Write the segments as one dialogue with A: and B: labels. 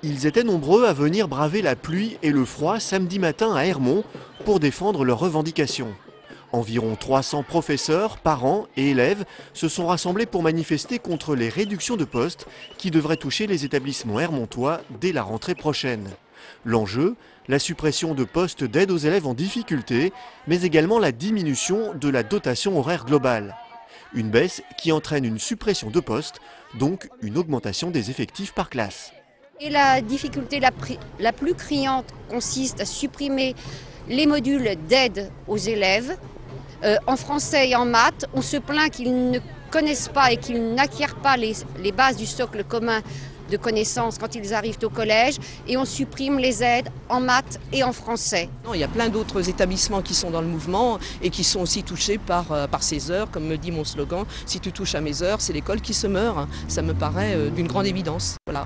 A: Ils étaient nombreux à venir braver la pluie et le froid samedi matin à Hermont pour défendre leurs revendications. Environ 300 professeurs, parents et élèves se sont rassemblés pour manifester contre les réductions de postes qui devraient toucher les établissements hermontois dès la rentrée prochaine. L'enjeu, la suppression de postes d'aide aux élèves en difficulté, mais également la diminution de la dotation horaire globale. Une baisse qui entraîne une suppression de postes, donc une augmentation des effectifs par classe.
B: Et la difficulté la plus criante consiste à supprimer les modules d'aide aux élèves. En français et en maths, on se plaint qu'ils ne connaissent pas et qu'ils n'acquièrent pas les bases du socle commun de connaissances quand ils arrivent au collège, et on supprime les aides en maths et en français.
C: Il y a plein d'autres établissements qui sont dans le mouvement et qui sont aussi touchés par ces heures, comme me dit mon slogan, si tu touches à mes heures, c'est l'école qui se meurt. Ça me paraît d'une grande évidence. Voilà.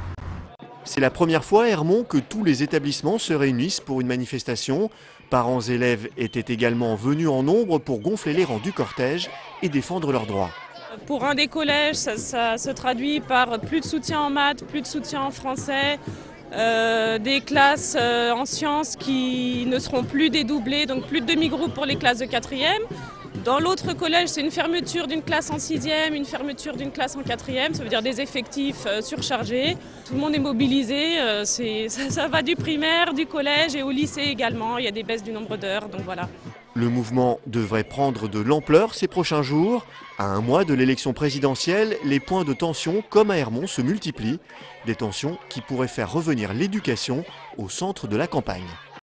A: C'est la première fois à Hermont que tous les établissements se réunissent pour une manifestation. Parents et élèves étaient également venus en nombre pour gonfler les rangs du cortège et défendre leurs droits.
D: Pour un des collèges, ça se traduit par plus de soutien en maths, plus de soutien en français, des classes en sciences qui ne seront plus dédoublées, donc plus de demi-groupes pour les classes de 4e. Dans l'autre collège, c'est une fermeture d'une classe en 6e, une fermeture d'une classe en 4e, ça veut dire des effectifs surchargés. Tout le monde est mobilisé, ça va du primaire, du collège et au lycée également, il y a des baisses du nombre d'heures, donc voilà.
A: Le mouvement devrait prendre de l'ampleur ces prochains jours. À un mois de l'élection présidentielle, les points de tension, comme à Hermont, se multiplient. Des tensions qui pourraient faire revenir l'éducation au centre de la campagne.